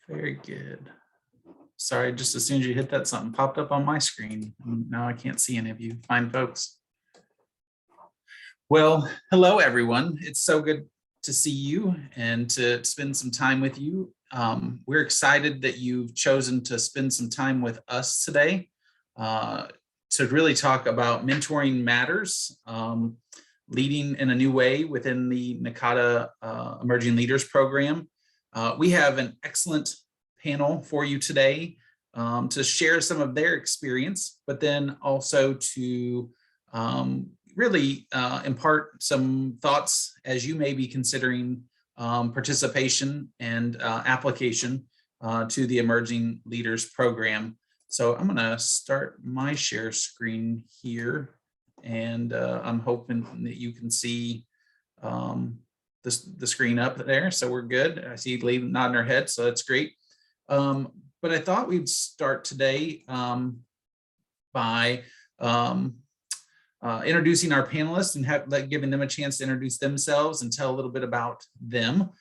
Very good. Sorry, just as soon as you hit that, something popped up on my screen. Now I can't see any of you fine folks. Well, hello, everyone. It's so good to see you and to spend some time with you. We're excited that you've chosen to spend some time with us today to really talk about mentoring matters, leading in a new way within the Nakata Emerging Leaders Program. We have an excellent panel for you today to share some of their experience, but then also to really impart some thoughts as you may be considering participation and application to the Emerging Leaders Program. So I'm going to start my share screen here, and I'm hoping that you can see the screen up there. So we're good. I see Lee nodding her head, so that's great. But I thought we'd start today by introducing our panelists and giving them a chance to introduce themselves and tell a little bit about them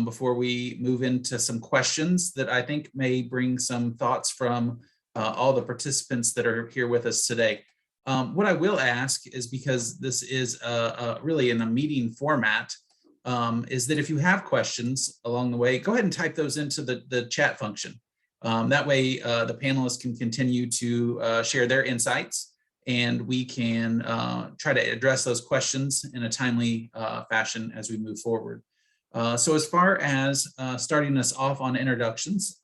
before we move into some questions that I think may bring some thoughts from all the participants that are here with us today. What I will ask is, because this is really in a meeting format, is that if you have questions along the way, go ahead and type those into the chat function. That way the panelists can continue to share their insights, and we can try to address those questions in a timely fashion as we move forward. So as far as starting us off on introductions,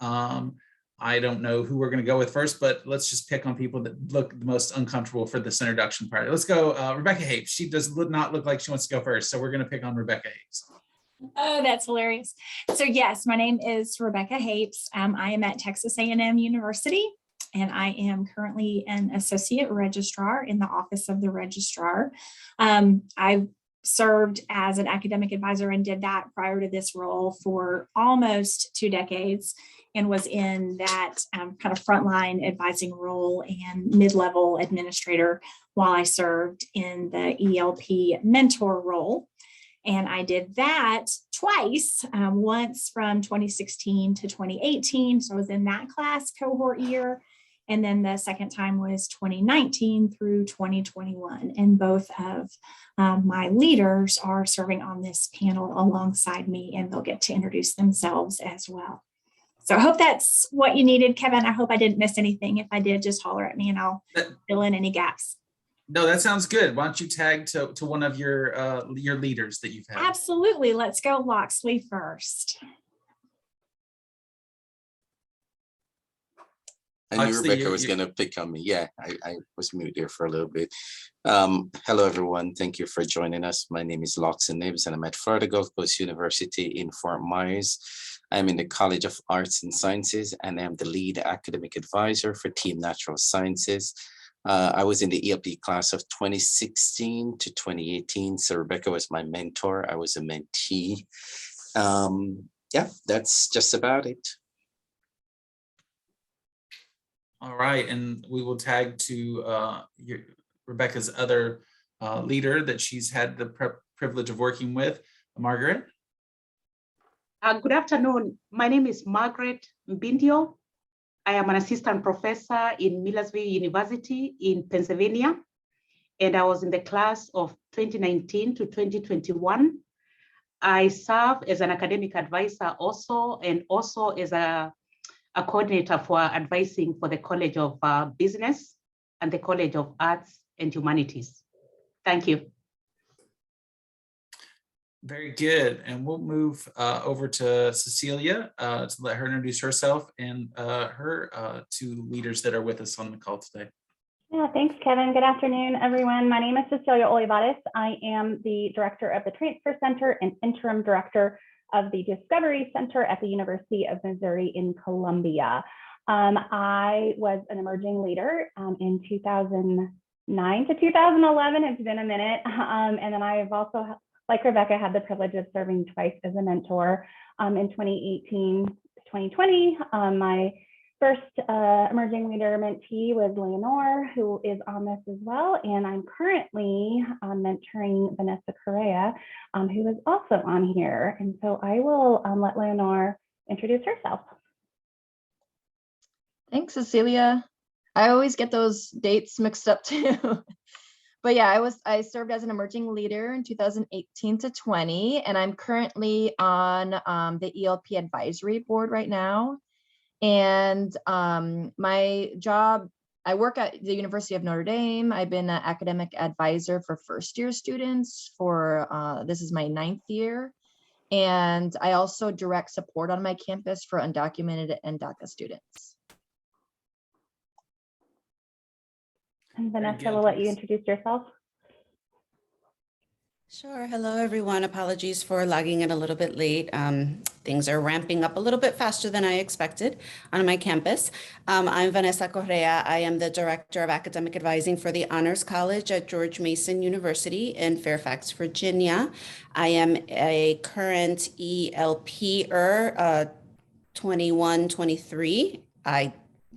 I don't know who we're going to go with first, but let's just pick on people that look the most uncomfortable for this introduction part. Let's go Rebecca Hapes. She does not look like she wants to go first, so we're going to pick on Rebecca Hapes. Oh, that's hilarious. So yes, my name is Rebecca Hapes. I am at Texas A&M University, and I am currently an associate registrar in the Office of the Registrar. I've served as an academic advisor and did that prior to this role for almost 2 decades, and was in that kind of frontline advising role and mid-level administrator while I served in the ELP mentor role. And I did that twice, once from 2016 to 2018. So I was in that class cohort year. And then the second time was 2019 through 2021. And both of my leaders are serving on this panel alongside me, and they'll get to introduce themselves as well. So I hope that's what you needed, Kevin. I hope I didn't miss anything. If I did, just holler at me and I'll fill in any gaps. No, that sounds good. Why don't you tag to one of your leaders that you've had? Absolutely. Let's go Loxley first. I knew Rebecca was going to pick on me. Yeah, I was mute there for a little bit. Hello, everyone. Thank you for joining us. My name is Loxley Nibs, and I'm at Florida Gulf Coast University in Fort Myers. I'm in the College of Arts and Sciences, and I'm the lead academic advisor for Team Natural Sciences. I was in the ELP class of 2016 to 2018. So Rebecca was my mentor. I was a mentee. Yeah, that's just about it. All right, and we will tag to Rebecca's other leader that she's had the privilege of working with, Margaret. Good afternoon. My name is Margaret Mbindio. I am an assistant professor in Millersville University in Pennsylvania, and I was in the class of 2019 to 2021. I serve as an academic advisor also, and also as a coordinator for advising for the College of Business and the College of Arts and Humanities. Thank you. Very good. And we'll move over to Cecilia to let her introduce herself and her 2 leaders that are with us on the call today. Yeah, thanks, Kevin. Good afternoon, everyone. My name is Cecilia Olivares. I am the director of the Transfer Center and interim director of the Discovery Center at the University of Missouri in Columbia. I was an emerging leader in 2009 to 2011. It's been a minute. And then I've also, like Rebecca, had the privilege of serving twice as a mentor in 2018 to 2020. My first emerging leader mentee was Leonore, who is on this as well. And I'm currently mentoring Vanessa Correa, who is also on here. And so I will let Leonore introduce herself. Thanks, Cecilia. I always get those dates mixed up too. But yeah, I served as an emerging leader in 2018 to 20, and I'm currently on the ELP advisory board right now. And my job, I work at the University of Notre Dame. I've been an academic advisor for first year students for, this is my 9th year. And I also direct support on my campus for undocumented and DACA students. And Vanessa, good, we'll let you thanks. introduce yourself. Sure. Hello, everyone. Apologies for logging in a little bit late. Things are ramping up a little bit faster than I expected on my campus. I'm Vanessa Correa. I am the Director of Academic Advising for the Honors College at George Mason University in Fairfax, Virginia. I am a current ELP-er, 21, 23.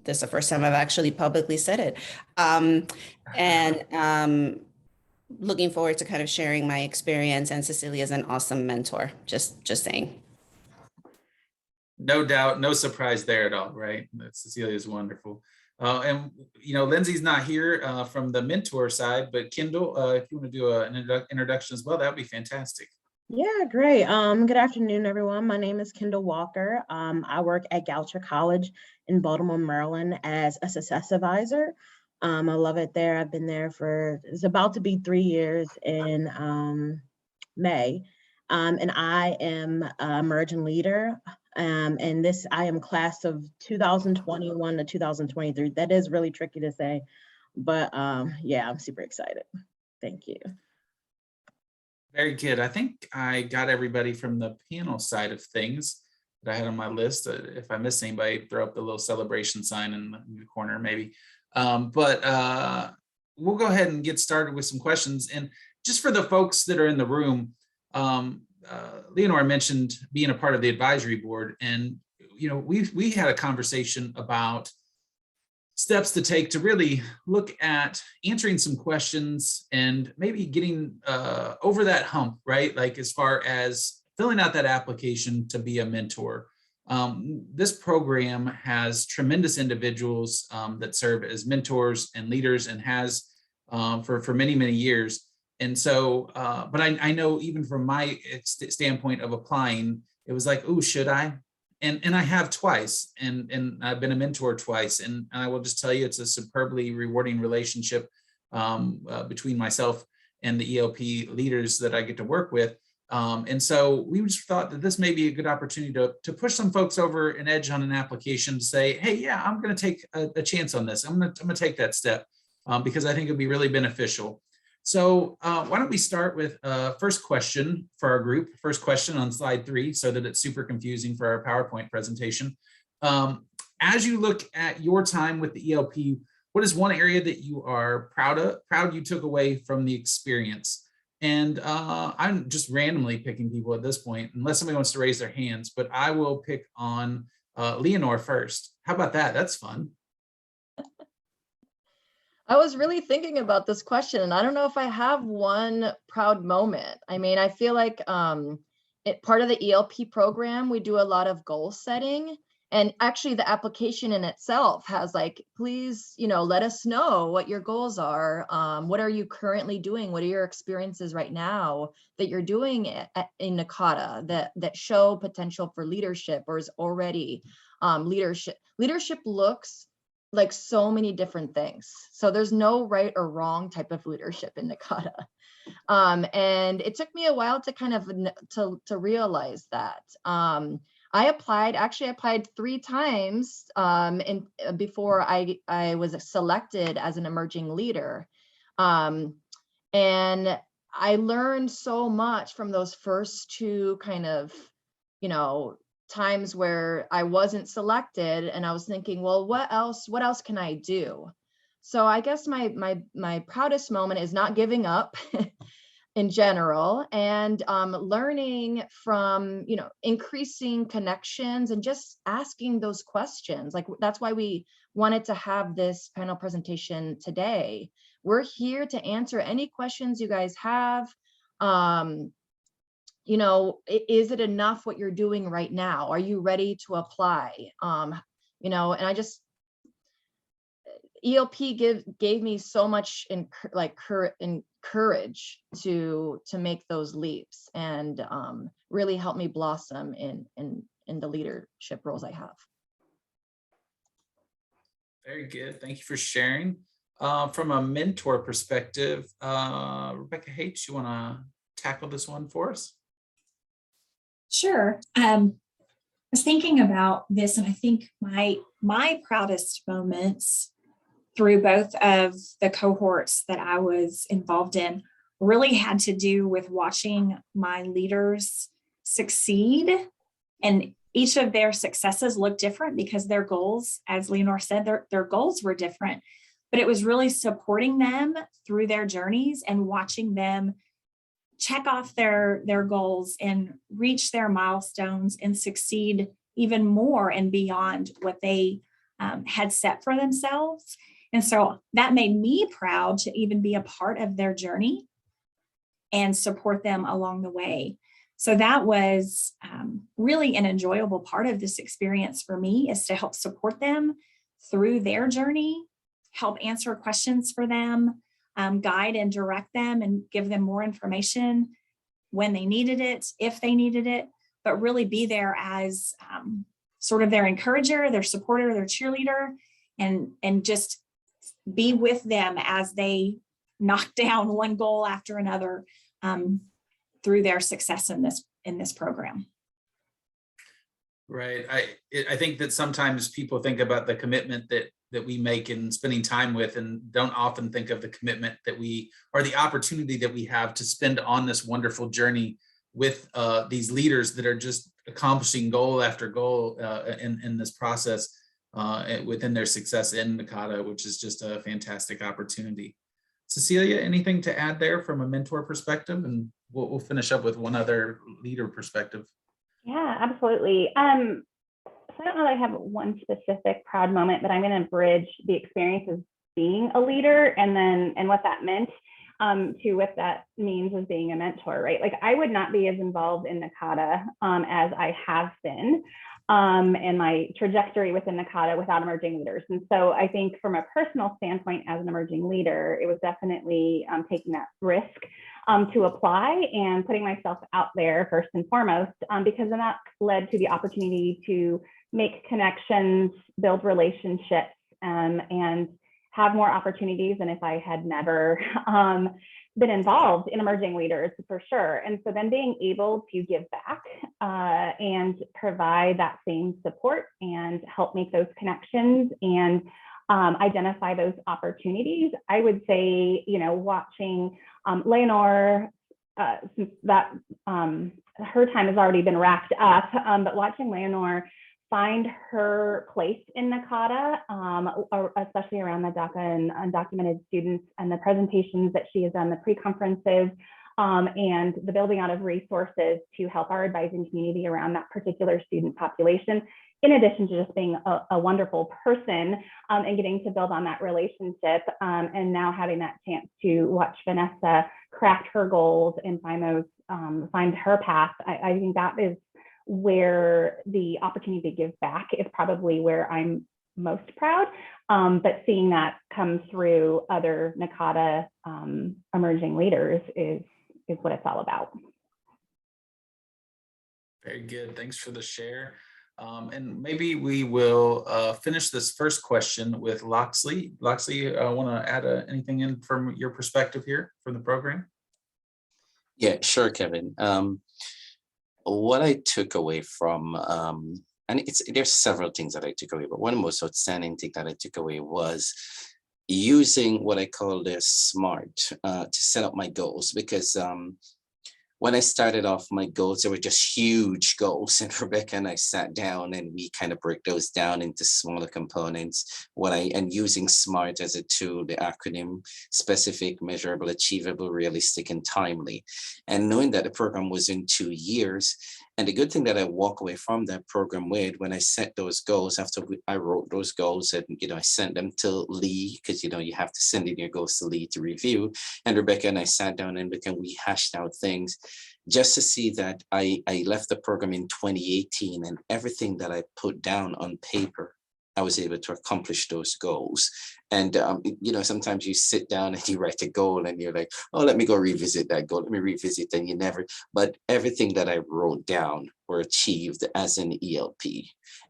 This is the first time I've actually publicly said it. Looking forward to kind of sharing my experience, and Cecilia is an awesome mentor, just saying. No doubt, no surprise there at all, right? Cecilia is wonderful. And, you know, Lindsay's not here from the mentor side, but Kendall, if you want to do an introduction as well, that would be fantastic. Yeah, great. Good afternoon, everyone. My name is Kendall Walker. I work at Goucher College in Baltimore, Maryland as a success advisor. I love it there. I've been there for, it's about to be 3 years in May. And I am an emerging leader. And I am class of 2021 to 2023. That is really tricky to say, but yeah, I'm super excited. Thank you. Very good. I think I got everybody from the panel side of things that I had on my list. If I miss anybody, throw up the little celebration sign in the corner, maybe. But we'll go ahead and get started with some questions. And just for the folks that are in the room, Leonore mentioned being a part of the advisory board, and you know, we had a conversation about steps to take to really look at answering some questions and maybe getting over that hump, right? Like as far as filling out that application to be a mentor. This program has tremendous individuals that serve as mentors and leaders, and has for many, many years. And so, but I know even from my standpoint of applying, it was like, oh, should I? And I have twice, and I've been a mentor twice. And I will just tell you, it's a superbly rewarding relationship between myself and the ELP leaders that I get to work with. And so we just thought that this may be a good opportunity to push some folks over an edge on an application to say, hey, yeah, I'm going to take a chance on this. I'm going to take that step because I think it'd be really beneficial. So why don't we start with first question for our group, first question on slide 3, so that it's super confusing for our PowerPoint presentation. As you look at your time with the ELP, what is one area that you are proud you took away from the experience? And I'm just randomly picking people at this point, unless somebody wants to raise their hands, but I will pick on Leonore first. How about that? That's fun. I was really thinking about this question, and I don't know if I have one proud moment. I mean, I feel like part of the ELP program, we do a lot of goal setting, and actually the application in itself has like, please, you know, let us know what your goals are. What are you currently doing? What are your experiences right now that you're doing in Nakata that show potential for leadership or is already leadership? Leadership looks like so many different things. So there's no right or wrong type of leadership in Nakata. And it took me a while to kind of to realize that. I applied 3 times before I was selected as an emerging leader. And I learned so much from those first 2 kind of, you know, times where I wasn't selected, and I was thinking, well, what else can I do? So I guess my proudest moment is not giving up in general, and learning from, you know, increasing connections and just asking those questions. Like, that's why we wanted to have this panel presentation today. We're here to answer any questions you guys have. You know, is it enough what you're doing right now? Are you ready to apply? You know, and I just ELP gave me so much courage to make those leaps, and really helped me blossom in the leadership roles I have. Very good. Thank you for sharing. From a mentor perspective, Rebecca H, you want to tackle this one for us? Sure. I was thinking about this, and I think my proudest moments through both of the cohorts that I was involved in really had to do with watching my leaders succeed. And each of their successes looked different because their goals, as Leonor said, their goals were different. But it was really supporting them through their journeys and watching them check off their goals and reach their milestones and succeed even more and beyond what they had set for themselves. And so that made me proud to even be a part of their journey and support them along the way. So that was really an enjoyable part of this experience for me, is to help support them through their journey, help answer questions for them, guide and direct them and give them more information when they needed it, if they needed it, but really be there as sort of their encourager, their supporter, their cheerleader, and just be with them as they knock down one goal after another through their success in this program. Right. I think that sometimes people think about the commitment that we make in spending time with, and don't often think of the commitment that we, or the opportunity that we have to spend on this wonderful journey with these leaders that are just accomplishing goal after goal in this process within their success in Nakata, which is just a fantastic opportunity. Cecilia, anything to add there from a mentor perspective? And we'll finish up with one other leader perspective. Yeah, absolutely. So I don't know that I have one specific proud moment, but I'm going to bridge the experience of being a leader and what that meant to what that means as being a mentor, right? Like, I would not be as involved in Nakata as I have been and my trajectory within Nakata without emerging leaders. And so I think from a personal standpoint, as an emerging leader, it was definitely taking that risk to apply and putting myself out there first and foremost, because then that led to the opportunity to make connections, build relationships, and have more opportunities than if I had never been involved in emerging leaders, for sure. And so then being able to give back and provide that same support and help make those connections and identify those opportunities. I would say, watching Leonor, since that her time has already been wrapped up, but watching Leonor find her place in Nakata, especially around the DACA and undocumented students and the presentations that she has done, the pre-conferences, and the building out of resources to help our advising community around that particular student population, in addition to just being a wonderful person and getting to build on that relationship, and now having that chance to watch Vanessa craft her goals and find her path. I think that is where the opportunity to give back is probably where I'm most proud, but seeing that come through other Nakata emerging leaders is what it's all about. Very good. Thanks for the share. And maybe we will finish this first question with Loxley. Loxley, want to add anything in from your perspective here from the program? Yeah, sure, Kevin. What I took away from, and there's several things that I took away, but one most outstanding thing that I took away was using what I call the SMART to set up my goals, because when I started off, my goals, they were just huge goals, and Rebecca and I sat down and we kind of break those down into smaller components. And using SMART as a tool, the acronym: specific, measurable, achievable, realistic, and timely. And knowing that the program was in 2 years, and the good thing that I walk away from that program with, when I set those goals, after I wrote those goals, and I sent them to Lee, because you have to send in your goals to Lee to review. And Rebecca and I sat down and we hashed out things, just to see that I left the program in 2018, and everything that I put down on paper, I was able to accomplish those goals. And, sometimes you sit down and you write a goal and you're like, oh, let me go revisit that goal. Let me revisit. And you never, but everything that I wrote down were achieved as an ELP.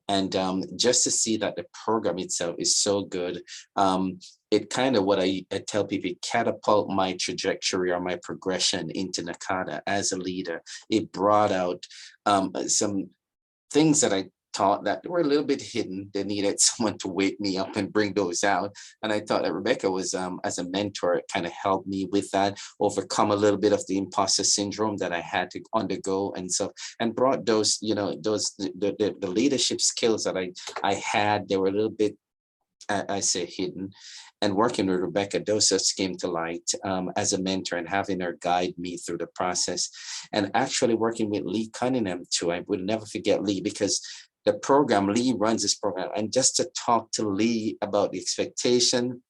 And just to see that the program itself is so good, it kind of, what I tell people, catapult my trajectory or my progression into Nakata as a leader. It brought out some things that I taught that were a little bit hidden. They needed someone to wake me up and bring those out. And I thought that Rebecca was, as a mentor, it kind of helped me with that, overcome a little bit of the imposter syndrome that I had to undergo and so, and brought those, the leadership skills that I had. They were a little bit, I say, hidden. And working with Rebecca, those just came to light as a mentor and having her guide me through the process. And actually working with Lee Cunningham too. I would never forget Lee, because the program, Lee runs this program, and just to talk to Lee about the expectation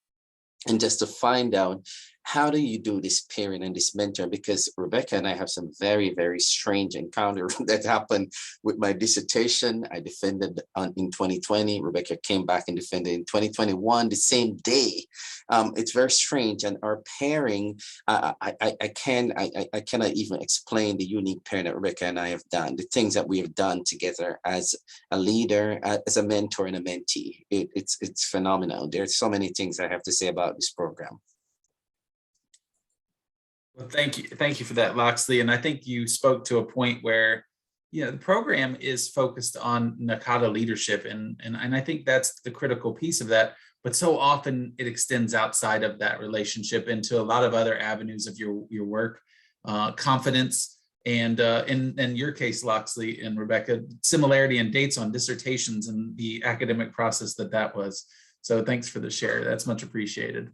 and just to find out, how do you do this peering and this mentor? Because Rebecca and I have some very, very strange encounter that happened with my dissertation. I defended in 2020. Rebecca came back and defended in 2021, the same day. It's very strange. And our pairing, I cannot even explain the unique pairing that Rebecca and I have done, the things that we have done together as a leader, as a mentor and a mentee. It's phenomenal. There's so many things I have to say about this program. Well, thank you for that, Loxley. And I think you spoke to a point where, the program is focused on Nakata leadership, and I think that's the critical piece of that. But so often it extends outside of that relationship into a lot of other avenues of your work, confidence, and in your case, Loxley and Rebecca, similarity in dates on dissertations and the academic process that was. So thanks for the share. That's much appreciated.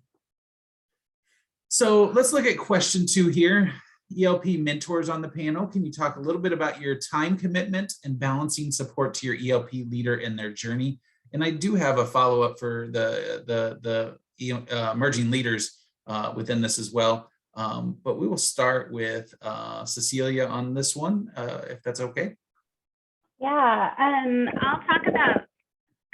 So let's look at question 2 here. ELP mentors on the panel. Can you talk a little bit about your time commitment and balancing support to your ELP leader in their journey? And I do have a follow-up for the emerging leaders within this as well. But we will start with Cecilia on this one, if that's okay. Yeah, I'll talk about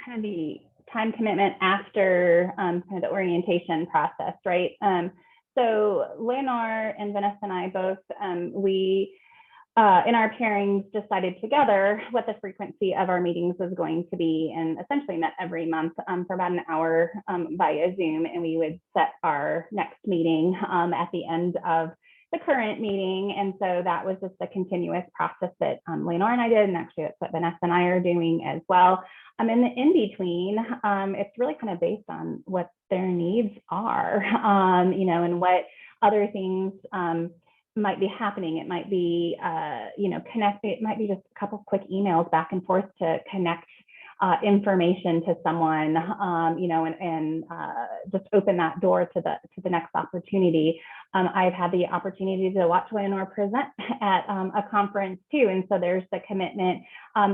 kind of the time commitment after kind of the orientation process, right? So Leonor and Vanessa and I both, we in our pairings decided together what the frequency of our meetings was going to be, and essentially met every month for about an hour via Zoom, and we would set our next meeting at the end of the current meeting. And so that was just a continuous process that Leonor and I did, and actually that's what Vanessa and I are doing as well. In the in-between, it's really kind of based on what their needs are, and what other things might be happening. It might be, it might be just a couple of quick emails back and forth to connect information to someone, and just open that door to the next opportunity. I've had the opportunity to watch Leonor present at a conference too, and so there's the commitment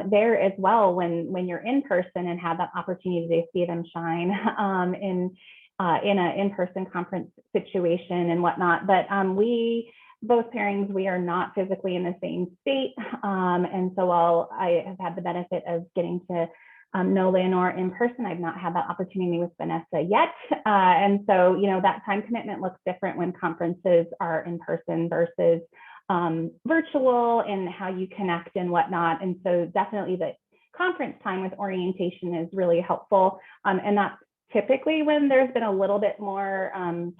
there as well when you're in person and have that opportunity to see them shine in an in-person conference situation and whatnot. But both pairings, we are not physically in the same state, and so while I have had the benefit of getting to know Leonor in person, I've not had that opportunity with Vanessa yet. And so, that time commitment looks different when conferences are in person versus virtual, and how you connect and whatnot. And so definitely the conference time with orientation is really helpful. And that's typically when there's been a little bit more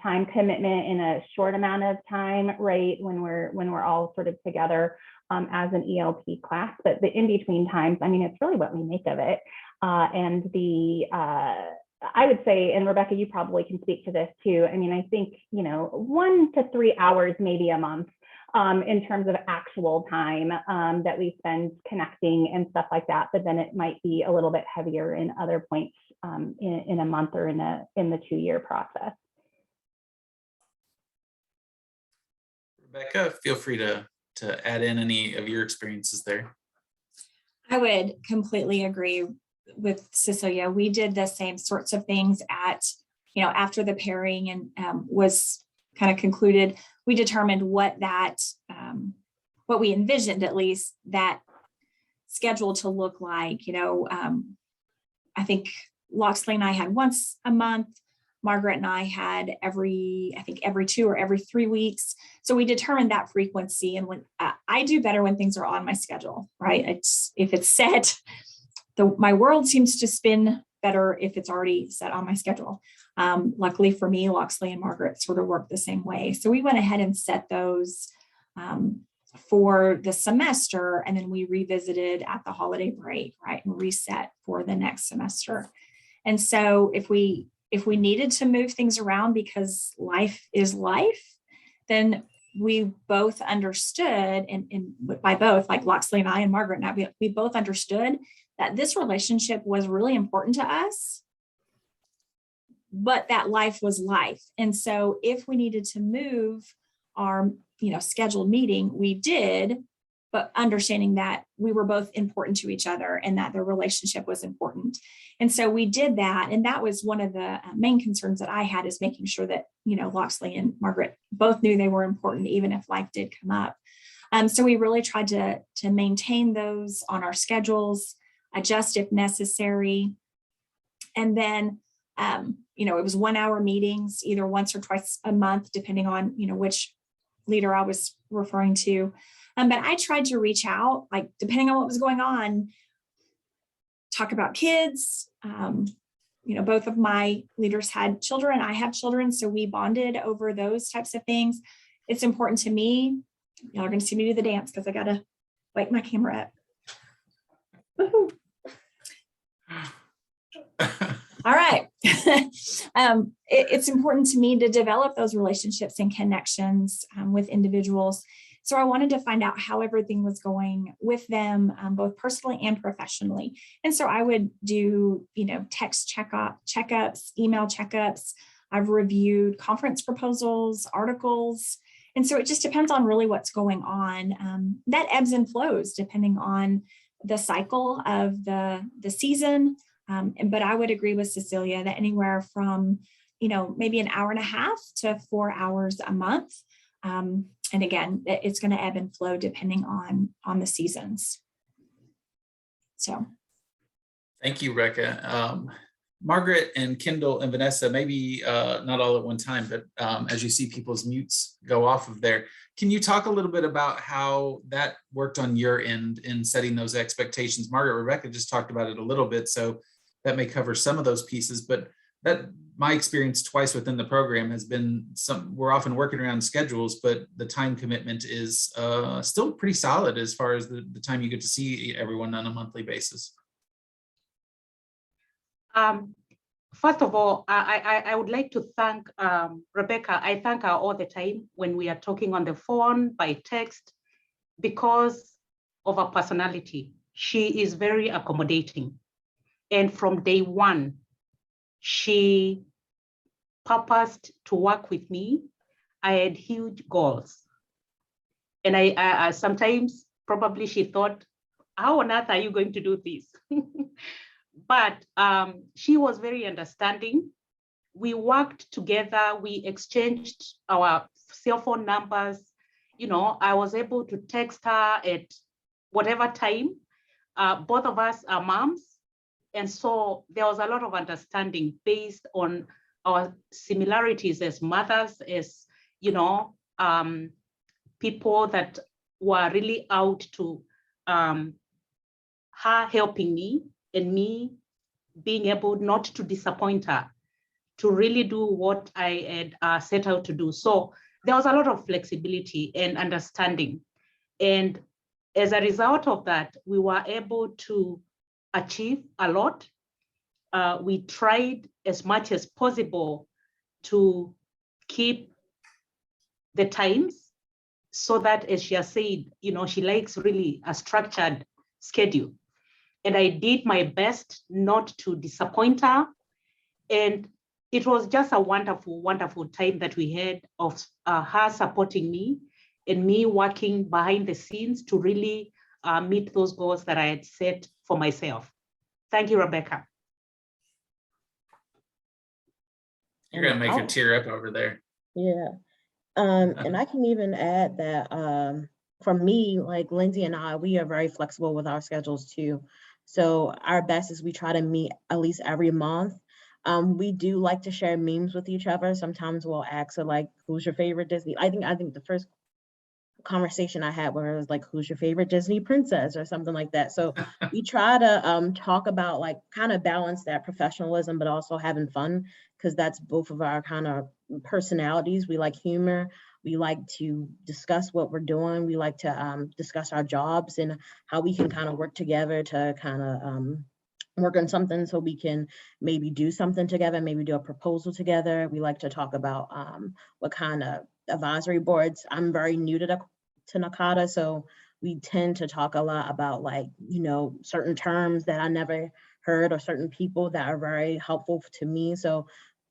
time commitment in a short amount of time, right? When we're all sort of together as an ELP class. But the in-between times, it's really what we make of it. And I would say, and Rebecca, you probably can speak to this too. I think, 1 to 3 hours, maybe a month, in terms of actual time that we spend connecting and stuff like that. But then it might be a little bit heavier in other points in a month or in the 2-year process. Rebecca, feel free to add in any of your experiences there. I would completely agree with Cecilia. We did the same sorts of things after the pairing and was kind of concluded. We determined what we envisioned, at least, that schedule to look like. I think Loxley and I had once a month. Margaret and I had every 2 or every 3 weeks. So we determined that frequency. And when I do better when things are on my schedule, right? If it's set, my world seems to spin better if it's already set on my schedule. Luckily for me, Loxley and Margaret sort of work the same way. So we went ahead and set those for the semester, and then we revisited at the holiday break, right? And reset for the next semester. And so if we needed to move things around because life is life, then we both understood, and by both, like Loxley and I and Margaret and I, we both understood that this relationship was really important to us, but that life was life. And so if we needed to move our, scheduled meeting, we did, but understanding that we were both important to each other and that the relationship was important. And so we did that. And that was one of the main concerns that I had, is making sure that, Loxley and Margaret both knew they were important, even if life did come up. So we really tried to maintain those on our schedules, adjust if necessary. And then, it was 1 hour meetings, either once or twice a month, depending on, which leader I was referring to. But I tried to reach out, like, depending on what was going on, talk about kids. Both of my leaders had children. I have children. So we bonded over those types of things. It's important to me. Y'all are going to see me do the dance because I got to wake my camera up. Woo-hoo. All right. It's important to me to develop those relationships and connections with individuals. So I wanted to find out how everything was going with them, both personally and professionally. And so I would do, text checkups, email checkups. I've reviewed conference proposals, articles. And so it just depends on really what's going on. That ebbs and flows depending on the cycle of the season. But I would agree with Cecilia that anywhere from, maybe an hour and a half to 4 hours a month. And again, it's going to ebb and flow depending on the seasons. So. Thank you, Rebecca. Margaret and Kendall and Vanessa, maybe not all at one time, but as you see people's mutes go off of there, can you talk a little bit about how that worked on your end in setting those expectations? Margaret, Rebecca just talked about it a little bit, so that may cover some of those pieces, but that my experience twice within the program has been we're often working around schedules, but the time commitment is still pretty solid as far as the time you get to see everyone on a monthly basis. First of all, I would like to thank Rebecca. I thank her all the time when we are talking on the phone, by text, because of her personality. She is very accommodating. And from day one, she purposed to work with me. I had huge goals. And I sometimes probably she thought, how on earth are you going to do this? But she was very understanding. We worked together. We exchanged our cell phone numbers. I was able to text her at whatever time. Both of us are moms. And so there was a lot of understanding based on our similarities as mothers, as, people that were really out to her helping me and me being able not to disappoint her, to really do what I had set out to do. So there was a lot of flexibility and understanding. And as a result of that, we were able to achieve a lot. We tried as much as possible to keep the times so that, as she has said, she likes really a structured schedule. And I did my best not to disappoint her. And it was just a wonderful, wonderful time that we had of her supporting me and me working behind the scenes to really meet those goals that I had set for myself. Thank you, Rebecca. You're going to make her tear up over there. Yeah. And I can even add that for me, like Lindsay and I, we are very flexible with our schedules too. So our best is we try to meet at least every month. We do like to share memes with each other. Sometimes we'll ask her like, who's your favorite Disney? I think the first conversation I had where it was like, who's your favorite Disney princess or something like that. So we try to talk about like kind of balance that professionalism, but also having fun, because that's both of our kind of personalities. We like humor. We like to discuss what we're doing. We like to discuss our jobs and how we can kind of work together to kind of work on something so we can maybe do something together, maybe do a proposal together. We like to talk about what kind of advisory boards. I'm very new to Nakata, so we tend to talk a lot about like, you know, certain terms that I never heard or certain people that are very helpful to me. So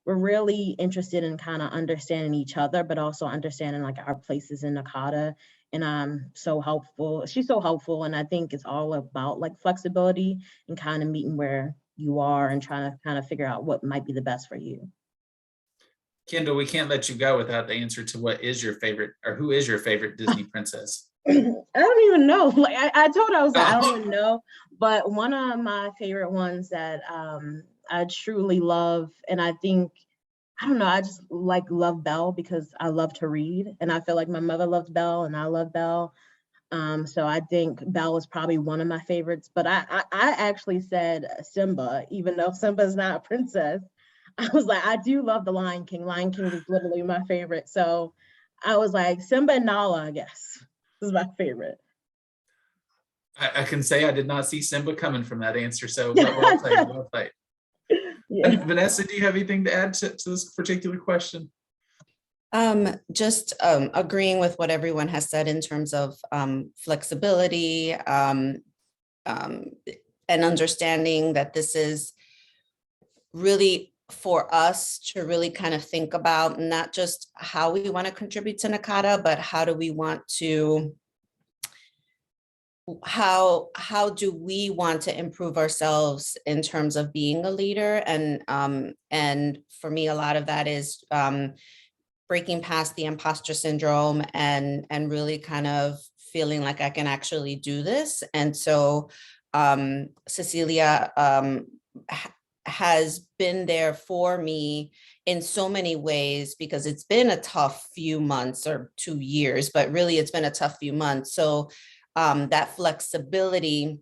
we're really interested in kind of understanding each other, but also understanding like our places in Nakata. And I'm so helpful. She's so helpful. And I think it's all about like flexibility and kind of meeting where you are and trying to kind of figure out what might be the best for you. Kendall, we can't let you go without the answer to what is your favorite, or who is your favorite Disney princess? I don't even know. Like I told her, I was like, I don't even know. But one of my favorite ones that I truly love, and I think, I don't know, I just like love Belle because I love to read. And I feel like my mother loved Belle and I love Belle. So I think Belle is probably one of my favorites. But I actually said Simba, even though Simba is not a princess. I was like, I do love the Lion King. Lion King is literally my favorite. So I was like, Simba and Nala, I guess, is my favorite. I can say I did not see Simba coming from that answer. So well played, well played. Yeah. And Vanessa, do you have anything to add to this particular question? Just agreeing with what everyone has said in terms of flexibility and understanding that this is really for us to really kind of think about not just how we want to contribute to Nakata, but how do we want to, how do we want to improve ourselves in terms of being a leader? And for me, a lot of that is breaking past the imposter syndrome and really kind of feeling like I can actually do this. And so Cecilia has been there for me in so many ways, because it's been a tough few months or 2 years, but really it's been a tough few months. So that flexibility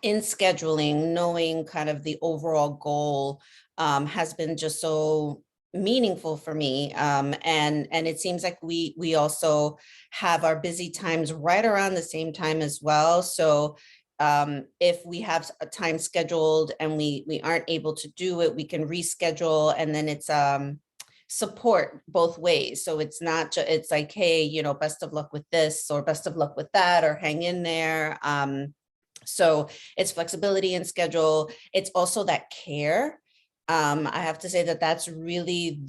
in scheduling, knowing kind of the overall goal has been just so meaningful for me. And it seems like we also have our busy times right around the same time as well. So if we have a time scheduled and we aren't able to do it, we can reschedule, and then it's support both ways. So it's not just, it's like, hey, you know, best of luck with this or best of luck with that, or hang in there. So it's flexibility in schedule. It's also that care. I have to say that that's really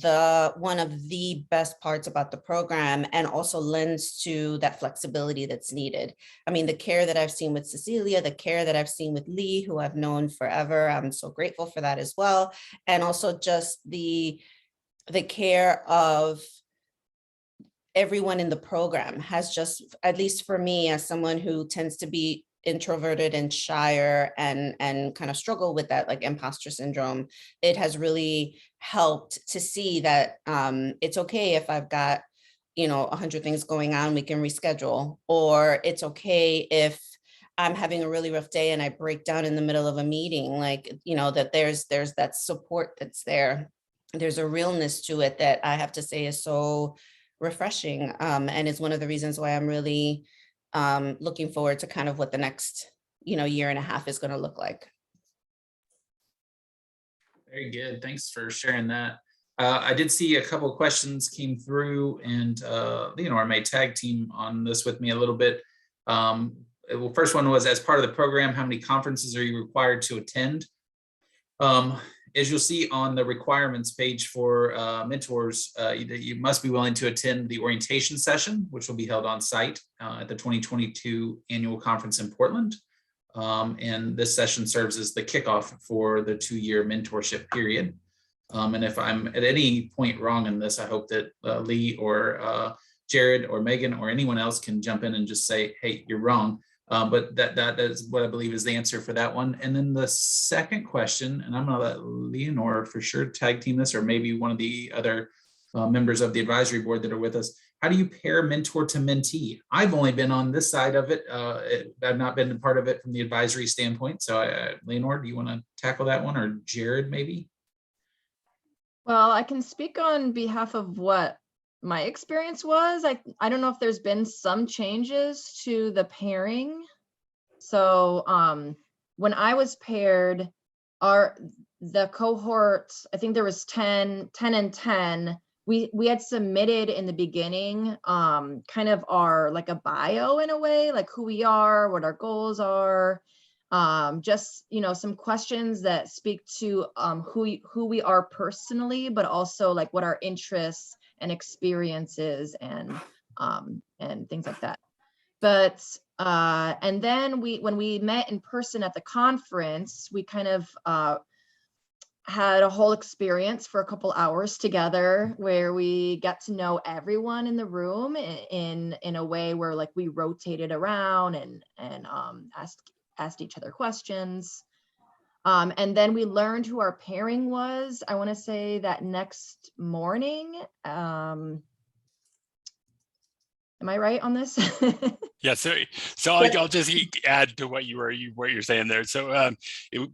one of the best parts about the program, and also lends to that flexibility that's needed. I mean, the care that I've seen with Cecilia, the care that I've seen with Lee, who I've known forever. I'm so grateful for that as well. And also just the care of everyone in the program has just, at least for me, as someone who tends to be introverted and shyer and kind of struggle with that like imposter syndrome, it has really helped to see that it's okay if I've got, you know, 100 things going on, we can reschedule, or it's okay if I'm having a really rough day and I break down in the middle of a meeting, like, you know, that there's that support that's there. There's a realness to it that I have to say is so refreshing, and is one of the reasons why I'm really looking forward to kind of what the next, you know, year and a half is going to look like. Very good. Thanks for sharing that. I did see a couple of questions came through, and Leonora may tag team on this with me a little bit. Well, first one was, as part of the program, how many conferences are you required to attend? As you'll see on the requirements page for mentors, you must be willing to attend the orientation session, which will be held on site at the 2022 annual conference in Portland. And this session serves as the kickoff for the 2-year mentorship period. And if I'm at any point wrong in this, I hope that Lee or Jared or Megan or anyone else can jump in and just say, hey, you're wrong. But that is what I believe is the answer for that one. And then the second question, and I'm gonna let Leonore for sure tag team this, or maybe one of the other members of the advisory board that are with us. How do you pair mentor to mentee? I've only been on this side of it. I've not been a part of it from the advisory standpoint. So Leonore, do you want to tackle that one, or Jared maybe? Well, I can speak on behalf of what my experience was. I don't know if there's been some changes to the pairing. So when I was paired, the cohort, I think there was 10 and 10. We had submitted in the beginning kind of our like a bio in a way, like who we are, what our goals are, just, you know, some questions that speak to who we are personally, but also like what our interests and experiences and things like that. But and then when we met in person at the conference, we kind of had a whole experience for a couple hours together where we got to know everyone in the room in a way where like we rotated around and asked each other questions. And then we learned who our pairing was. I want to say that next morning. Am I right on this? Yeah, so I'll just add to what you're saying there. So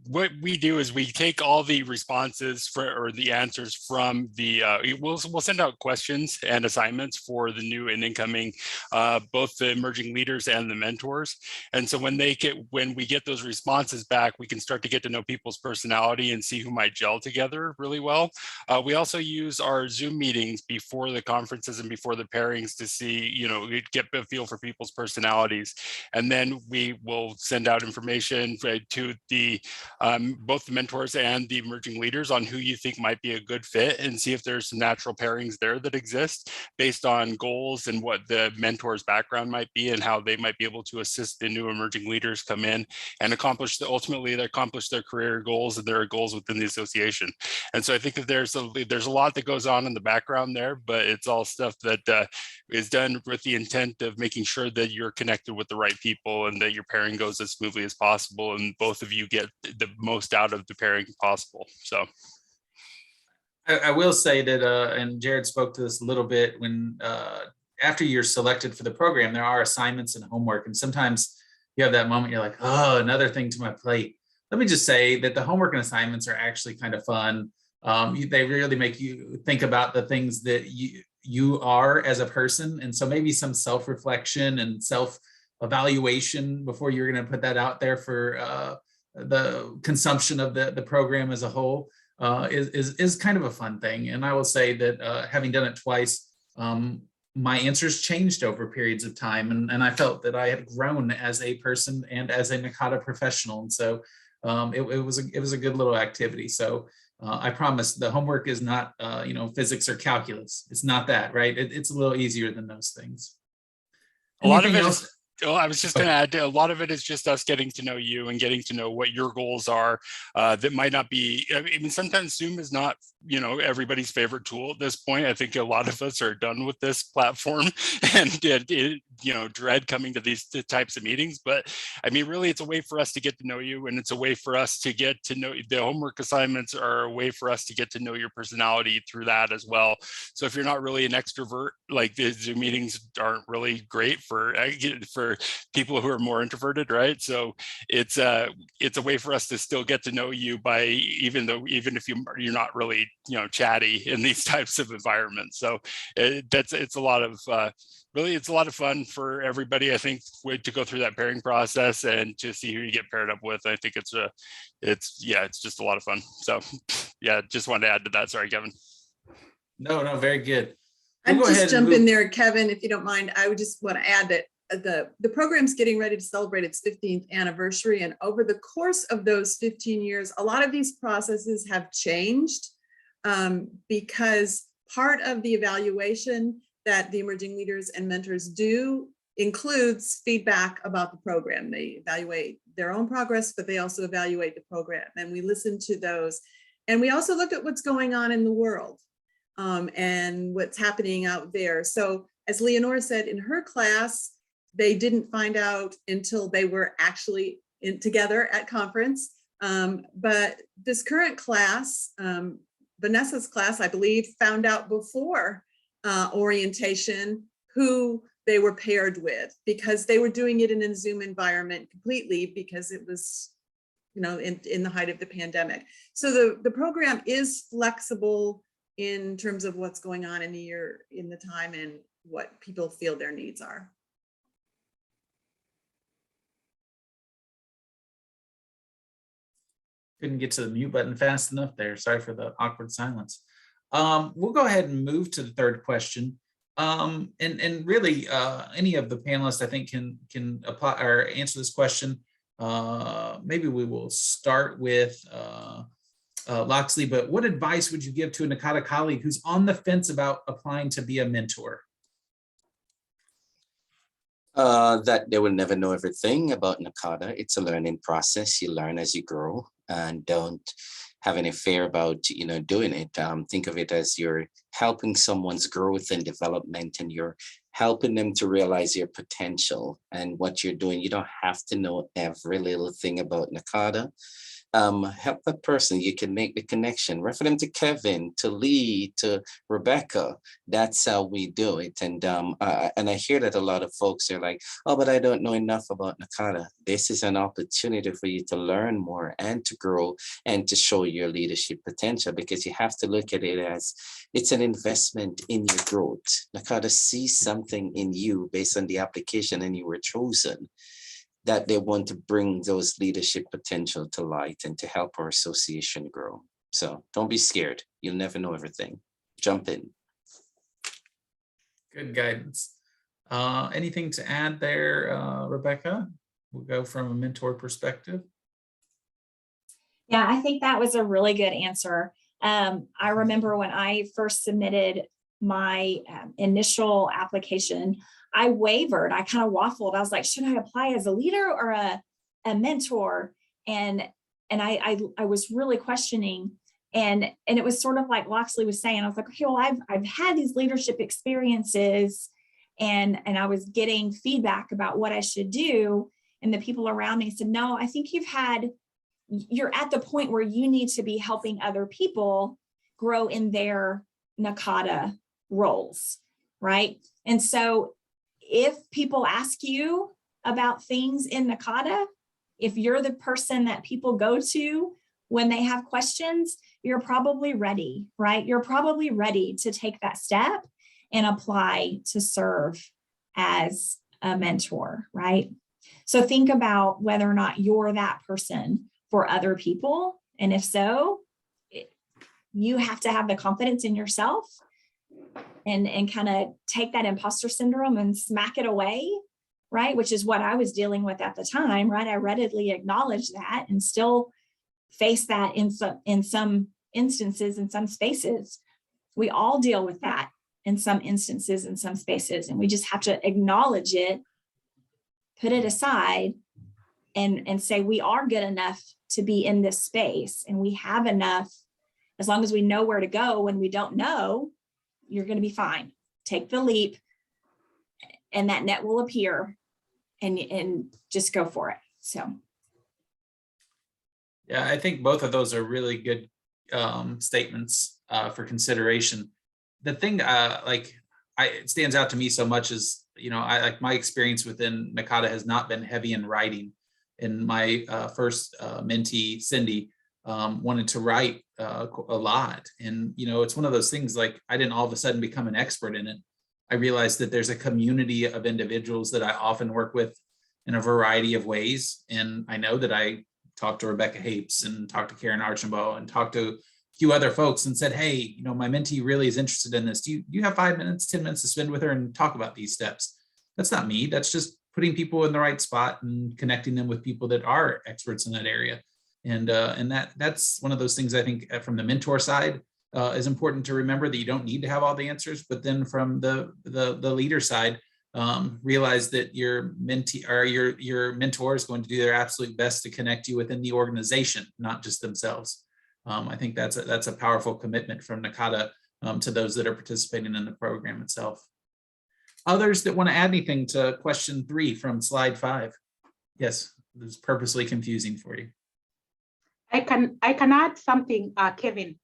what we do is we take all the responses or the answers from the we'll send out questions and assignments for the new and incoming both the emerging leaders and the mentors. And so when we get those responses back, we can start to get to know people's personality and see who might gel together really well. We also use our Zoom meetings before the conferences and before the pairings to see, you know, get a feel for people's personalities. And then we will send out information to the both the mentors and the emerging leaders on who you think might be a good fit, and see if there's some natural pairings there that exist based on goals and what the mentor's background might be and how they might be able to assist the new emerging leaders come in and ultimately accomplish their career goals and their goals within the association. And so I think that there's a lot that goes on in the background there, but it's all stuff that is done with the intent of making sure that you're connected with the right people and that your pairing goes as smoothly as possible and both of you get the most out of the pairing possible. So I will say that, and Jared spoke to this a little bit, when after you're selected for the program, there are assignments and homework. And sometimes you have that moment, you're like, oh, another thing to my plate. Let me just say that the homework and assignments are actually kind of fun. They really make you think about the things that you are as a person. And so maybe some self-reflection and self-evaluation before you're going to put that out there for the consumption of the program as a whole is kind of a fun thing. And I will say that having done it twice, my answers changed over periods of time. And I felt that I had grown as a person and as a Nakata professional. And so it was a good little activity. So I promise the homework is not, physics or calculus. It's not that, right? It's a little easier than those things. A lot of it is, I was just going to add, a lot of it is just us getting to know you and getting to know what your goals are. That might not be, I mean, sometimes Zoom is not, everybody's favorite tool at this point. I think a lot of us are done with this platform and, dread coming to these types of meetings. But I mean, really, it's a way for us to get to know you, and it's a way for us to get to know, the homework assignments are a way for us to get to know your personality through that as well. So if you're not really an extrovert, like the Zoom meetings aren't really great for people who are more introverted, right? So it's a way for us to still get to know you by even if you're not really chatty in these types of environments. So it's a lot of fun for everybody, I think, to go through that pairing process and to see who you get paired up with. I think it's just a lot of fun. So yeah, just wanted to add to that. Sorry, Kevin. No, very good. I'd just jump in there, Kevin, if you don't mind. I would just want to add that the program's getting ready to celebrate its 15th anniversary. And over the course of those 15 years, a lot of these processes have changed because part of the evaluation that the emerging leaders and mentors do includes feedback about the program. They evaluate their own progress, but they also evaluate the program. And we listen to those. And we also look at what's going on in the world and what's happening out there. So as Leonore said in her class, they didn't find out until they were actually together at conference. But this current class, Vanessa's class, I believe, found out before orientation who they were paired with, because they were doing it in a Zoom environment completely, because it was, you know, in the height of the pandemic. So the program is flexible in terms of what's going on in the year, in the time, and what people feel their needs are. Couldn't get to the mute button fast enough there. Sorry for the awkward silence. We'll go ahead and move to the third question. And really, any of the panelists, I think, can apply or answer this question. Maybe we will start with Loxley, but what advice would you give to a Nakata colleague who's on the fence about applying to be a mentor? That they will never know everything about Nakata. It's a learning process. You learn as you grow, and don't have any fear about, you know, doing it. Think of it as you're helping someone's growth and development, and you're helping them to realize your potential and what you're doing. You don't have to know every little thing about Nakata. Help that person. You can make the connection. Refer them to Kevin, to Lee, to Rebecca. That's how we do it. And I hear that a lot of folks are like, oh, but I don't know enough about Nakata. This is an opportunity for you to learn more and to grow and to show your leadership potential, because you have to look at it as it's an investment in your growth. Nakata sees something in you based on the application, and you were chosen, that they want to bring those leadership potential to light and to help our association grow. So don't be scared. You'll never know everything. Jump in. Good guidance. Anything to add there, Rebecca? We'll go from a mentor perspective. Yeah, I think that was a really good answer. I remember when I first submitted my initial application, I wavered. I kind of waffled. I was like, should I apply as a leader or a mentor? And I was really questioning. And it was sort of like Loxley was saying. I was like, okay, well, I've had these leadership experiences, and I was getting feedback about what I should do. And the people around me said, no, I think you're at the point where you need to be helping other people grow in their Nakata roles, right? And so if people ask you about things in Nakata, if you're the person that people go to when they have questions, you're probably ready, right? You're probably ready to take that step and apply to serve as a mentor, right? So think about whether or not you're that person for other people. And if so, you have to have the confidence in yourself and kind of take that imposter syndrome and smack it away, right? Which is what I was dealing with at the time, right? I readily acknowledge that and still face that in some instances, in some spaces. We all deal with that in some instances, in some spaces, and we just have to acknowledge it, put it aside, and say we are good enough to be in this space, and we have enough. As long as we know where to go when we don't know, you're going to be fine. Take the leap, and that net will appear, and just go for it. So, yeah, I think both of those are really good statements for consideration. The thing it stands out to me so much is, I like my experience within Nakata has not been heavy in writing. And my first mentee, Cindy, wanted to write a lot. And, it's one of those things, like, I didn't all of a sudden become an expert in it. I realized that there's a community of individuals that I often work with in a variety of ways. And I know that I talked to Rebecca Hapes and talked to Karen Archambault and talked to a few other folks and said, hey, my mentee really is interested in this. Do you have 5 minutes, 10 minutes to spend with her and talk about these steps? That's not me. That's just putting people in the right spot and connecting them with people that are experts in that area. And that's one of those things I think from the mentor side is important to remember, that you don't need to have all the answers, but then from the leader side, realize that your mentee or your mentor is going to do their absolute best to connect you within the organization, not just themselves. I think that's a powerful commitment from Nakata to those that are participating in the program itself. Others that want to add anything to question 3 from slide 5? Yes, this is purposely confusing for you. I can add something, Kevin.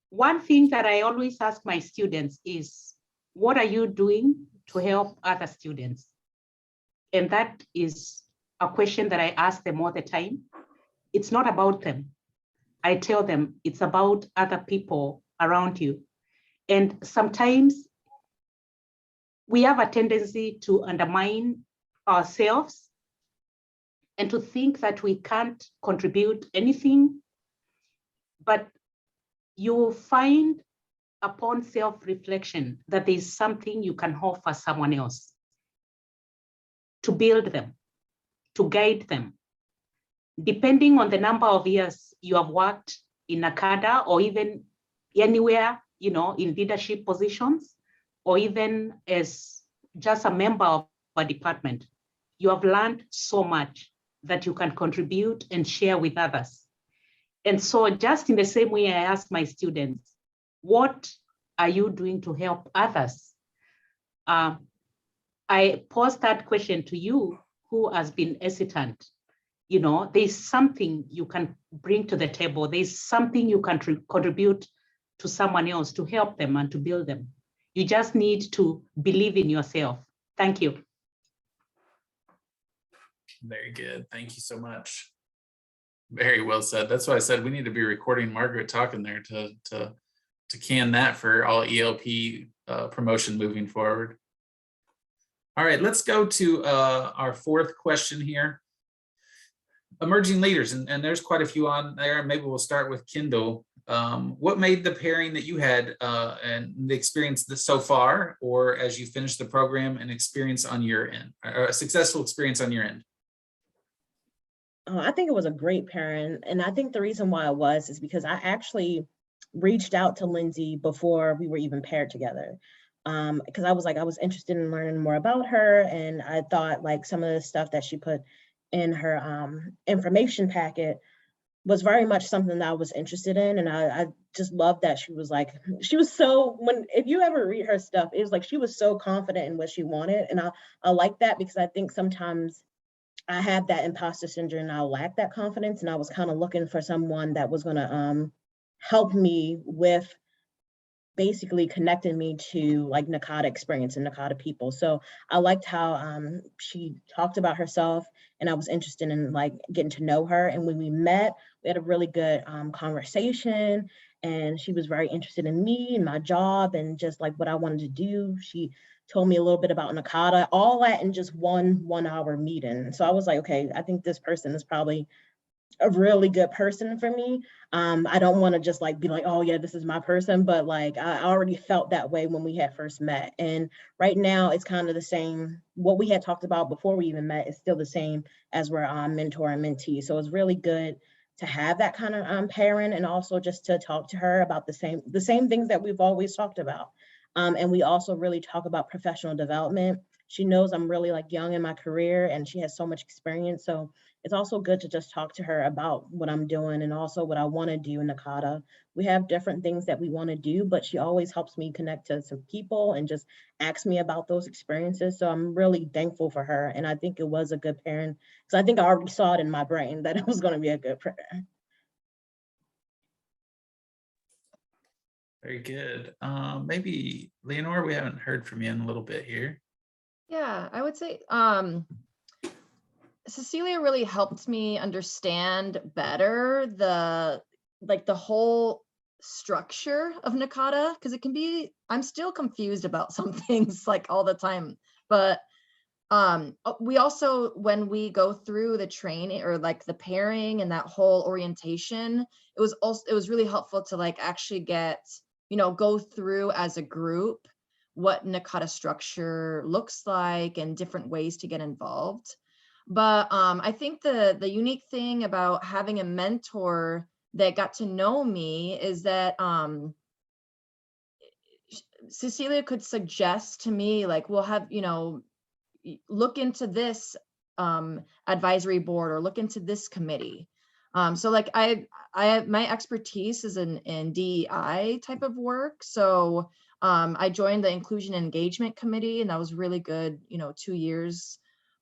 One thing that I always ask my students is, what are you doing to help other students? And that is a question that I ask them all the time. It's not about them. I tell them it's about other people around you. And sometimes we have a tendency to undermine ourselves and to think that we can't contribute anything. But you will find upon self-reflection that there's something you can offer someone else to build them, to guide them. Depending on the number of years you have worked in Nakata or even anywhere, in leadership positions, or even as just a member of a department, you have learned so much that you can contribute and share with others. And so just in the same way, I ask my students, what are you doing to help others? I pose that question to you who has been hesitant. There's something you can bring to the table. There's something you can contribute to someone else to help them and to build them. You just need to believe in yourself. Thank you. Very good. Thank you so much. Very well said. That's why I said we need to be recording Margaret talking there to can that for all ELP promotion moving forward. All right, let's go to our 4th question here. Emerging leaders, and there's quite a few on there. Maybe we'll start with Kendall. What made the pairing that you had and the experience so far, or as you finish the program, an experience on your end, or a successful experience on your end? I think it was a great pairing. And I think the reason why it was is because I actually reached out to Lindsay before we were even paired together. Because I was interested in learning more about her. And I thought like some of the stuff that she put in her information packet was very much something that I was interested in. And I just loved that she was so, if you ever read her stuff, it was like she was so confident in what she wanted. And I like that, because I think sometimes I have that imposter syndrome and I lack that confidence. And I was kind of looking for someone that was going to help me with basically connecting me to like Nakata experience and Nakata people. So I liked how she talked about herself, and I was interested in like getting to know her. And when we met, we had a really good conversation, and she was very interested in me and my job and just like what I wanted to do. She told me a little bit about Nakata, all that in just one 1-hour meeting. So I was like, okay, I think this person is probably a really good person for me. I don't want to just like be like, oh yeah, this is my person, but like I already felt that way when we had first met. And right now it's kind of the same. What we had talked about before we even met is still the same as we're mentor and mentee. So it's really good to have that kind of pairing, and also just to talk to her about the same things that we've always talked about. And we also really talk about professional development. She knows I'm really like young in my career, and she has so much experience. So it's also good to just talk to her about what I'm doing and also what I want to do in Nakata. We have different things that we want to do, but she always helps me connect to some people and just asks me about those experiences. So I'm really thankful for her. And I think it was a good pairing, because I think I already saw it in my brain that it was going to be a good pairing. Very good. Maybe Leonore, we haven't heard from you in a little bit here. Yeah, I would say Cecilia really helped me understand better the whole structure of Nakata, because it can be, I'm still confused about some things like all the time. But we also, when we go through the training or like the pairing and that whole orientation, it was really helpful to like actually get, go through as a group what Nakata structure looks like and different ways to get involved. But I think the unique thing about having a mentor that got to know me is that Cecilia could suggest to me, like, we'll have, look into this advisory board or look into this committee. So like I my expertise is in DEI type of work. So I joined the Inclusion and Engagement Committee, and that was really good, 2 years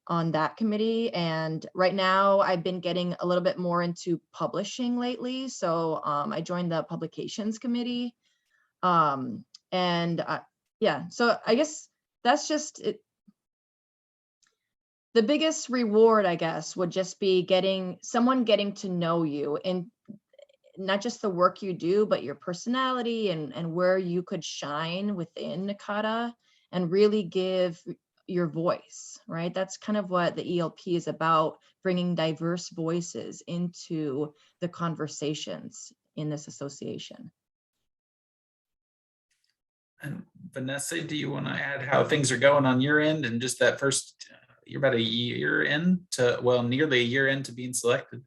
on that committee. And right now I've been getting a little bit more into publishing lately. So I joined the Publications Committee. Yeah, so I guess that's just it. The biggest reward, I guess, would just be someone getting to know you, and not just the work you do, but your personality and where you could shine within Nakata and really give your voice, right? That's kind of what the ELP is about, bringing diverse voices into the conversations in this association. And Vanessa, do you want to add how things are going on your end and just that first, you're about a year into, well, nearly a year into being selected?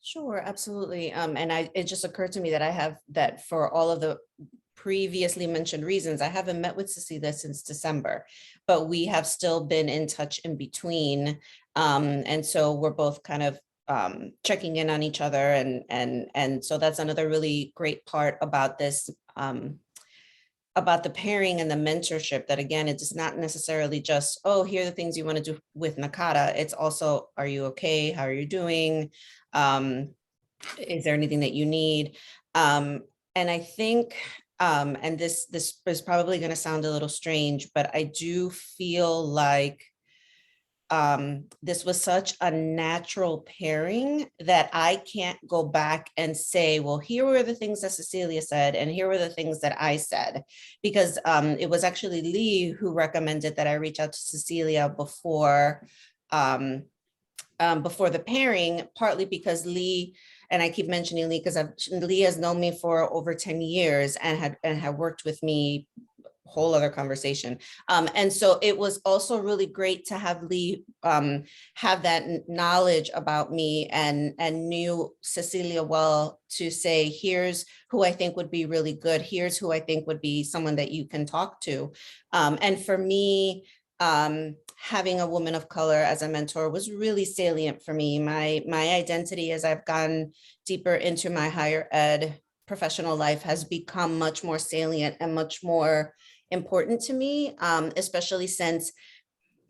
Sure, absolutely. And it just occurred to me that I have that for all of the previously mentioned reasons, I haven't met with Cecilia since December, but we have still been in touch in between. And so we're both kind of checking in on each other. And so that's another really great part about this, about the pairing and the mentorship, that again, it's not necessarily just, oh, here are the things you want to do with Nakata. It's also, are you okay? How are you doing? Is there anything that you need? And I think, and this is probably going to sound a little strange, but I do feel like this was such a natural pairing that I can't go back and say, well, here were the things that Cecilia said, and here were the things that I said, because it was actually Lee who recommended that I reach out to Cecilia before the pairing, partly because Lee, and I keep mentioning Lee because Lee has known me for over 10 years and had worked with me, whole other conversation. And so it was also really great to have Lee have that knowledge about me and knew Cecilia well, to say, here's who I think would be really good. Here's who I think would be someone that you can talk to. And for me, having a woman of color as a mentor was really salient for me. My identity, as I've gone deeper into my higher ed professional life, has become much more salient and much more important to me, especially since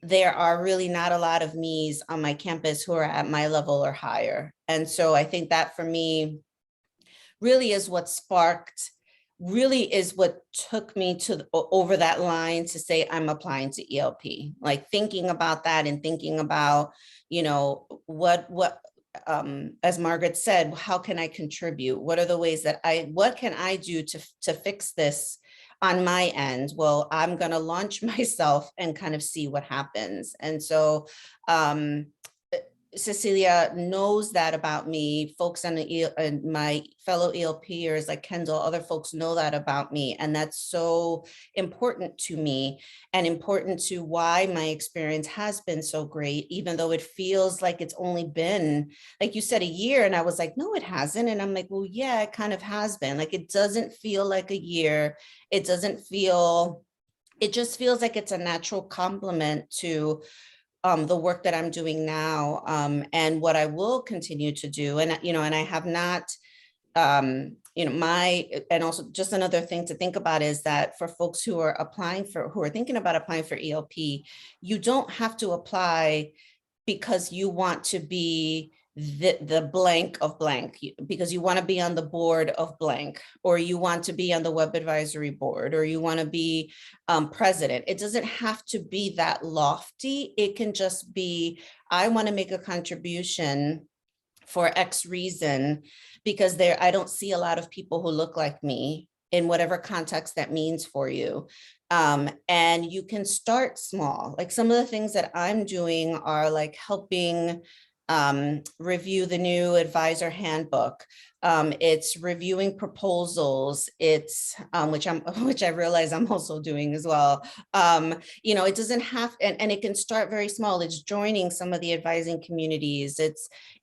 there are really not a lot of me's on my campus who are at my level or higher. And so I think that for me really is what took me to over that line to say I'm applying to ELP, like thinking about that and thinking about, what as Margaret said, how can I contribute? What are the ways that what can I do to fix this on my end? Well, I'm going to launch myself and kind of see what happens. And so Cecilia knows that about me. Folks on my fellow ELPers like Kendall, other folks know that about me. And that's so important to me and important to why my experience has been so great, even though it feels like it's only been, like you said, a year. And I was like, no, it hasn't. And I'm like, well, yeah, it kind of has been. Like, it doesn't feel like a year. It just feels like it's a natural complement to the work that I'm doing now, and what I will continue to do. And, and I have not, and also just another thing to think about is that for folks who are thinking about applying for ELP, you don't have to apply because you want to be the blank of blank, because you want to be on the board of blank, or you want to be on the web advisory board, or you want to be president. It doesn't have to be that lofty. It can just be, I want to make a contribution for X reason, because I don't see a lot of people who look like me in whatever context that means for you. And you can start small. Like, some of the things that I'm doing are like helping review the new advisor handbook. It's reviewing proposals. It's which I realize I'm also doing as well. It doesn't have, and it can start very small. It's joining some of the advising communities.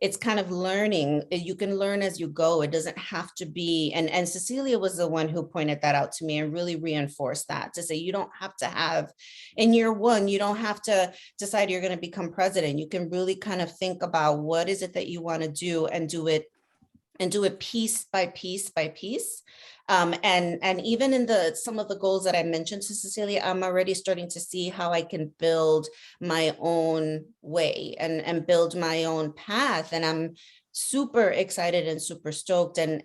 It's kind of learning. You can learn as you go. It doesn't have to be, and Cecilia was the one who pointed that out to me and really reinforced that, to say, you don't have to have, in year one, you don't have to decide you're going to become president. You can really kind of think about what is it that you want to do, and do it piece by piece by piece. And even in some of the goals that I mentioned to Cecilia, I'm already starting to see how I can build my own way and build my own path. And I'm super excited and super stoked. And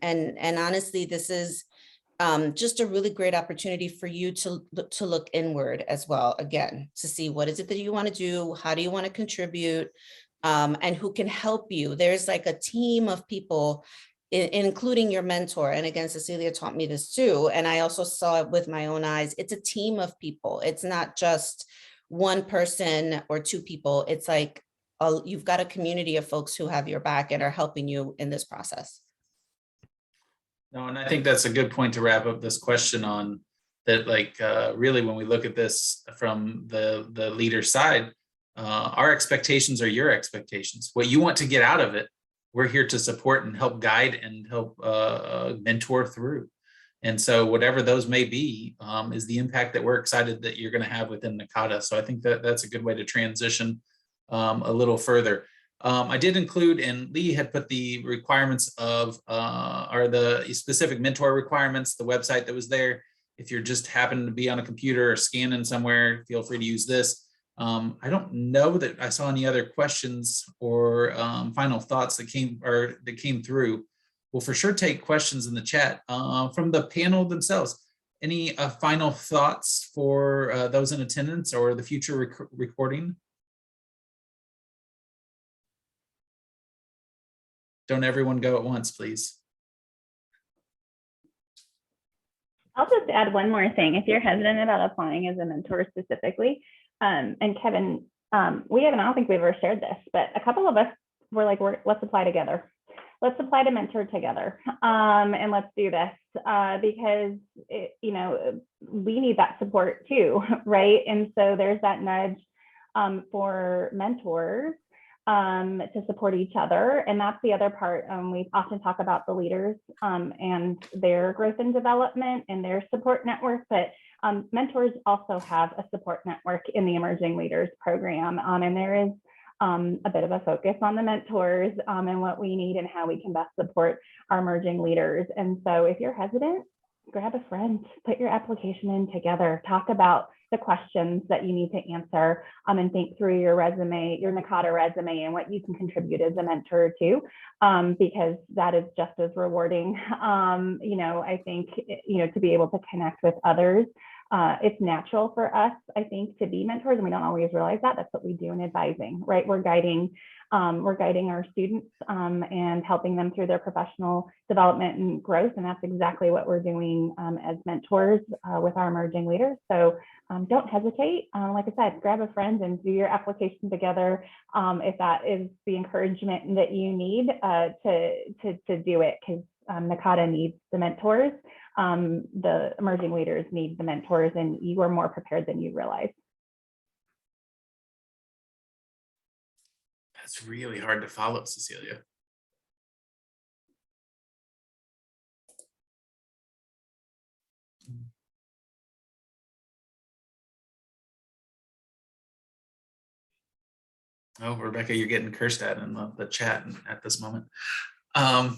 honestly, this is just a really great opportunity for you to look inward as well, again, to see what is it that you want to do, how do you want to contribute, and who can help you. There's like a team of people, including your mentor. And again, Cecilia taught me this too. And I also saw it with my own eyes. It's a team of people. It's not just one person or two people. It's like you've got a community of folks who have your back and are helping you in this process. No, and I think that's a good point to wrap up this question on that. Like really, when we look at this from the leader side, our expectations are your expectations. What you want to get out of it, we're here to support and help guide and help mentor through. And so whatever those may be is the impact that we're excited that you're going to have within Nakata. So I think that that's a good way to transition a little further. I did include, and Lee had put the requirements of, or the specific mentor requirements, the website that was there. If you're just happen to be on a computer or scanning somewhere, feel free to use this. I don't know that I saw any other questions or final thoughts that came through. We'll for sure take questions in the chat from the panel themselves. Any final thoughts for those in attendance or the future recording? Don't everyone go at once, please. I'll just add one more thing. If you're hesitant about applying as a mentor specifically, and Kevin, I don't think we've ever shared this, but a couple of us were like, let's apply together. Let's apply to mentor together, and let's do this because we need that support too, right? And so there's that nudge for mentors to support each other. And that's the other part. We often talk about the leaders and their growth and development and their support network, but mentors also have a support network in the Emerging Leaders program. And there is a bit of a focus on the mentors and what we need and how we can best support our emerging leaders. And so if you're hesitant, grab a friend, put your application in together, talk about the questions that you need to answer and think through your resume, your Nakata resume, and what you can contribute as a mentor too, because that is just as rewarding. I think, to be able to connect with others. It's natural for us, I think, to be mentors, and we don't always realize that. That's what we do in advising, right? We're guiding our students and helping them through their professional development and growth, and that's exactly what we're doing as mentors with our emerging leaders. So don't hesitate. Like I said, grab a friend and do your application together if that is the encouragement that you need to do it, because Nakata needs the mentors. The emerging leaders need the mentors, and you are more prepared than you realize. That's really hard to follow, Cecilia. Oh, Rebecca, you're getting cursed at in the chat at this moment. I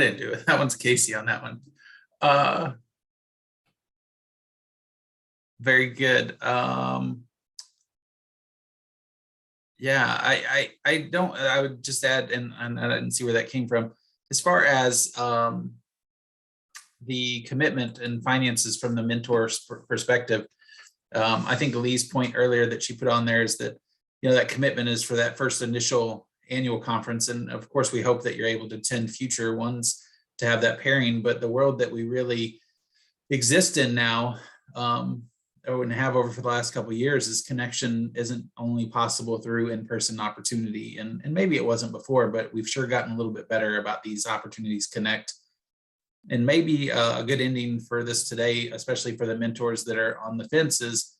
didn't do it. That one's Casey on that one. Very good. Yeah, I would just add, and I didn't see where that came from, as far as the commitment and finances from the mentor's perspective. I think Lee's point earlier that she put on there is that, that commitment is for that first initial annual conference. And of course, we hope that you're able to attend future ones to have that pairing. But the world that we really exist in now, and have over for the last couple of years, is connection isn't only possible through in-person opportunity. And maybe it wasn't before, but we've sure gotten a little bit better about these opportunities connect. And maybe a good ending for this today, especially for the mentors that are on the fence, is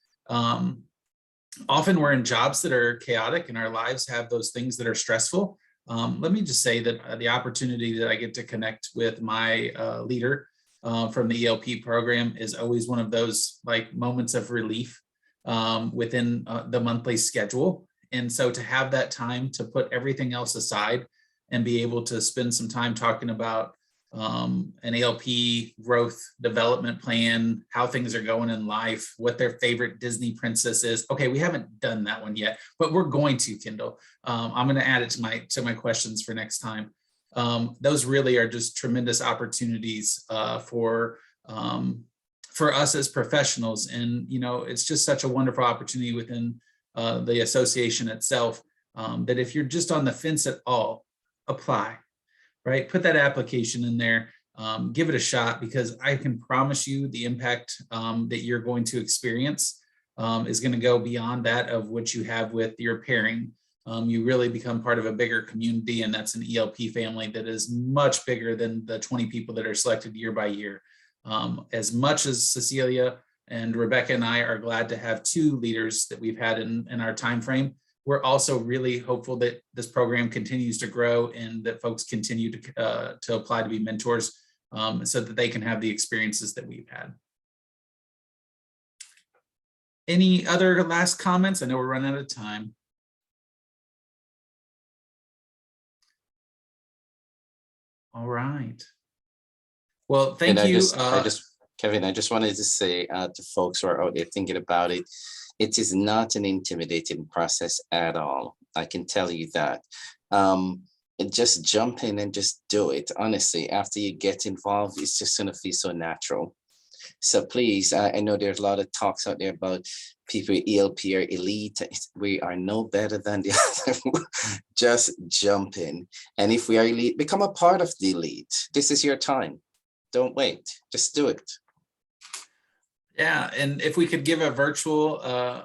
often we're in jobs that are chaotic and our lives have those things that are stressful. Let me just say that the opportunity that I get to connect with my leader from the ELP program is always one of those like moments of relief within the monthly schedule. And so to have that time to put everything else aside and be able to spend some time talking about an ELP growth development plan, how things are going in life, what their favorite Disney princess is. Okay, we haven't done that one yet, but we're going to, Kendall. I'm going to add it to my questions for next time. Those really are just tremendous opportunities for us as professionals. And, you know, it's just such a wonderful opportunity within the association itself, that if you're just on the fence at all, apply, right? Put that application in there, give it a shot, because I can promise you the impact that you're going to experience is going to go beyond that of what you have with your pairing. You really become part of a bigger community, and that's an ELP family that is much bigger than the 20 people that are selected year by year. As much as Cecilia and Rebecca and I are glad to have 2 leaders that we've had in our time frame, we're also really hopeful that this program continues to grow and that folks continue to apply to be mentors, so that they can have the experiences that we've had. Any other last comments? I know we're running out of time. All right. Well, thank you. Kevin, I just wanted to say to folks who are out there thinking about it, it is not an intimidating process at all. I can tell you that. Just jump in and just do it. Honestly, after you get involved, it's just going to feel so natural. So please, I know there's a lot of talks out there about people ELP are elite. We are no better than the other. Just jump in. And if we are elite, become a part of the elite. This is your time. Don't wait. Just do it. Yeah, and if we could give a virtual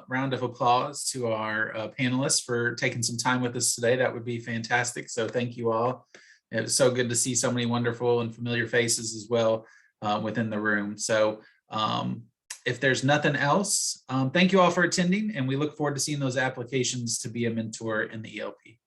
round of applause to our panelists for taking some time with us today, that would be fantastic. So thank you all. It was so good to see so many wonderful and familiar faces as well within the room. So if there's nothing else, thank you all for attending, and we look forward to seeing those applications to be a mentor in the ELP.